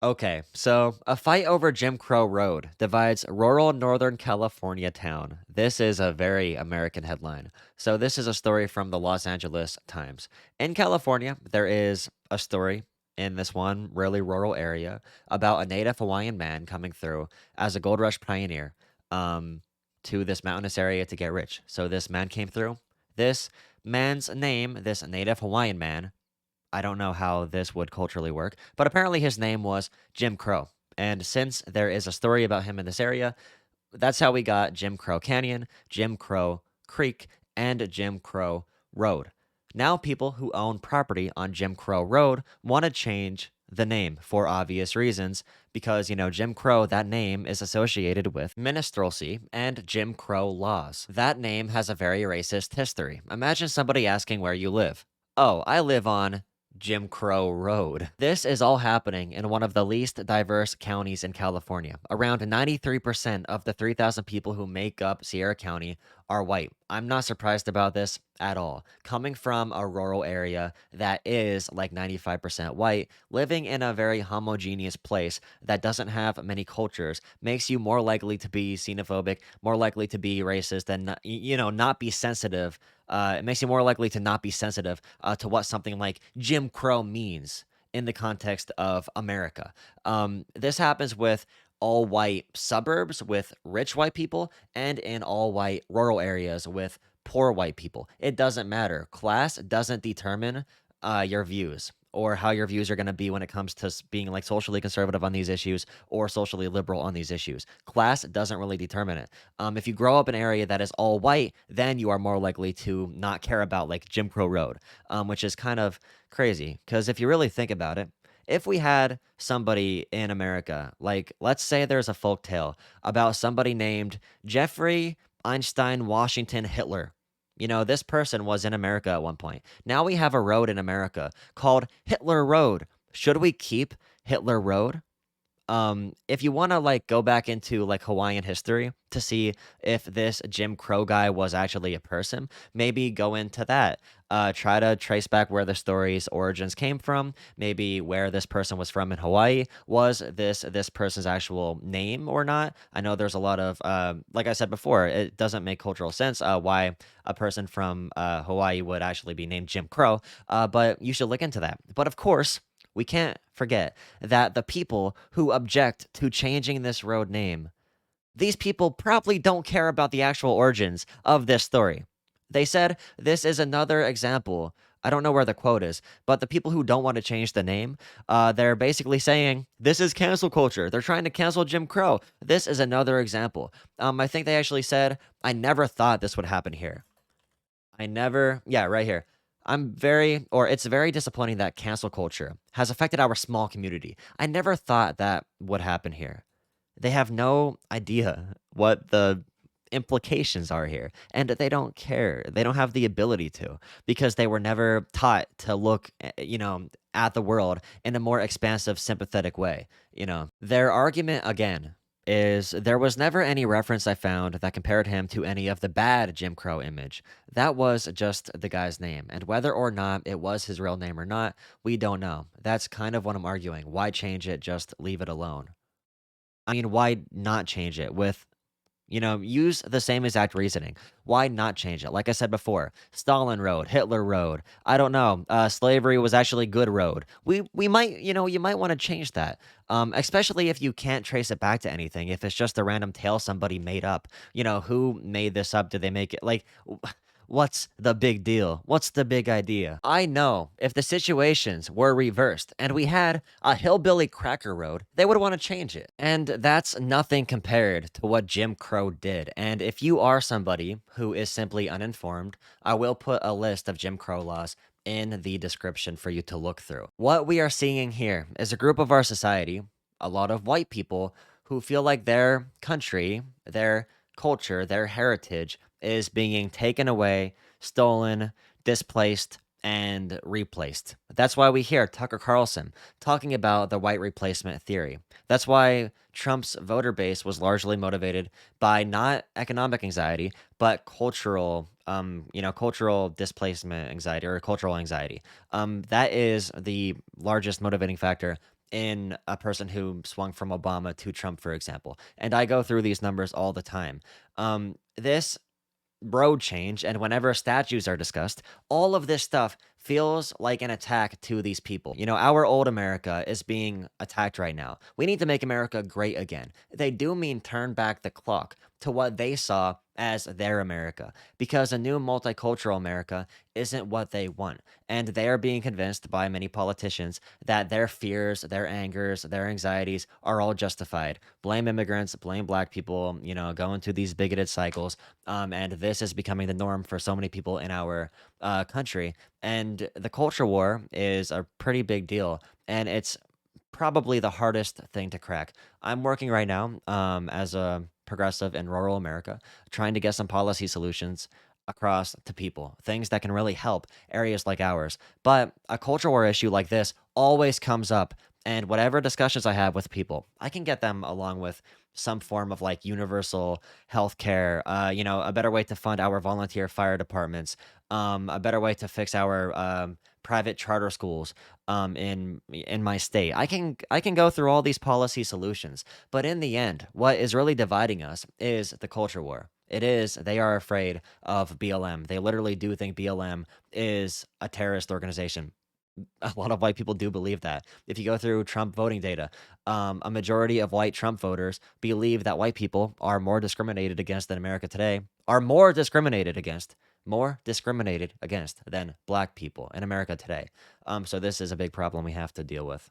Okay, so a fight over Jim Crow Road divides rural Northern California town. This is a very American headline. So, this is a story from the Los Angeles Times. In California, there is a story in this one really rural area about a native Hawaiian man coming through as a gold rush pioneer um, to this mountainous area to get rich. So, this man came through. This man's name, this native Hawaiian man, I don't know how this would culturally work, but apparently his name was Jim Crow. And since there is a story about him in this area, that's how we got Jim Crow Canyon, Jim Crow Creek, and Jim Crow Road. Now, people who own property on Jim Crow Road want to change the name for obvious reasons because, Jim Crow, that name is associated with minstrelsy and Jim Crow laws. That name has a very racist history. Imagine somebody asking where you live. Oh, I live on Jim Crow Road. This is all happening in one of the least diverse counties in California. Around 93% of the 3,000 people who make up Sierra County are white. I'm not surprised about this at all. Coming from a rural area that is like 95% white, living in a very homogeneous place that doesn't have many cultures makes you more likely to be xenophobic, more likely to be racist, and not be sensitive. It makes you more likely to not be sensitive to what something like Jim Crow means in the context of America. This happens with all white suburbs with rich white people and in all white rural areas with poor white people. It doesn't matter. Class doesn't determine your views or how your views are going to be when it comes to being like socially conservative on these issues or socially liberal on these issues. Class doesn't really determine it. If you grow up in an area that is all white, then you are more likely to not care about like Jim Crow Road, which is kind of crazy because if you really think about it, if we had somebody in America, like let's say there's a folk tale about somebody named Jeffrey Einstein Washington Hitler. This person was in America at one point. Now we have a road in America called Hitler Road. Should we keep Hitler Road? If you want to like go back into like Hawaiian history to see if this Jim Crow guy was actually a person, maybe go into that. Try to trace back where the story's origins came from, maybe where this person was from in Hawaii. Was this person's actual name or not? I know there's a lot of like I said before, it doesn't make cultural sense why a person from Hawaii would actually be named Jim Crow, but you should look into that. But of course, we can't forget that the people who object to changing this road name, these people probably don't care about the actual origins of this story. They said this is another example. I don't know where the quote is, but the people who don't want to change the name, they're basically saying this is cancel culture. They're trying to cancel Jim Crow. This is another example. I think they actually said, I never thought this would happen here. Yeah, right here. It's very disappointing that cancel culture has affected our small community. I never thought that would happen here. They have no idea what the implications are here, and they don't care. They don't have the ability to because they were never taught to look, at the world in a more expansive, sympathetic way. Their argument again is there was never any reference I found that compared him to any of the bad Jim Crow image. That was just the guy's name, and whether or not it was his real name or not, we don't know. That's kind of what I'm arguing. Why change it? Just leave it alone. I mean, why not change it with use the same exact reasoning. Why not change it? Like I said before, Stalin Road, Hitler Road. I don't know. Slavery was actually good road. We might, you might want to change that. Especially if you can't trace it back to anything. If it's just a random tale somebody made up. Who made this up? Did they make it like? What's the big deal? What's the big idea? I know if the situations were reversed and we had a hillbilly cracker road, they would want to change it. And that's nothing compared to what Jim Crow did. And if you are somebody who is simply uninformed, I will put a list of Jim Crow laws in the description for you to look through. What we are seeing here is a group of our society, a lot of white people who feel like their country, their culture, their heritage is being taken away, stolen, displaced, and replaced. That's why we hear Tucker Carlson talking about the white replacement theory. That's why Trump's voter base was largely motivated by not economic anxiety, but cultural displacement anxiety or cultural anxiety. That is the largest motivating factor in a person who swung from Obama to Trump, for example. And I go through these numbers all the time. This road change and whenever statues are discussed, all of this stuff feels like an attack to these people. You know, our old America is being attacked right now. We need to make America great again. They do mean turn back the clock to what they saw as their America, because a new multicultural America isn't what they want. And they are being convinced by many politicians that their fears, their angers, their anxieties are all justified. Blame immigrants, blame black people, you know, go into these bigoted cycles. And this is becoming the norm for so many people in our country. And the culture war is a pretty big deal. And it's probably the hardest thing to crack. I'm working right now as a progressive in rural America, trying to get some policy solutions across to people, things that can really help areas like ours. But a culture war issue like this always comes up. And whatever discussions I have with people, I can get them along with some form of like universal health care, you know, a better way to fund our volunteer fire departments, a better way to fix our private charter schools in my state. I can go through all these policy solutions, but in the end, what is really dividing us is the culture war. It is they are afraid of BLM. They literally do think BLM is a terrorist organization. A lot of white people do believe that. If you go through Trump voting data, a majority of white Trump voters believe that white people are more discriminated against in America today, are more discriminated against than black people in America today. So this is a big problem we have to deal with.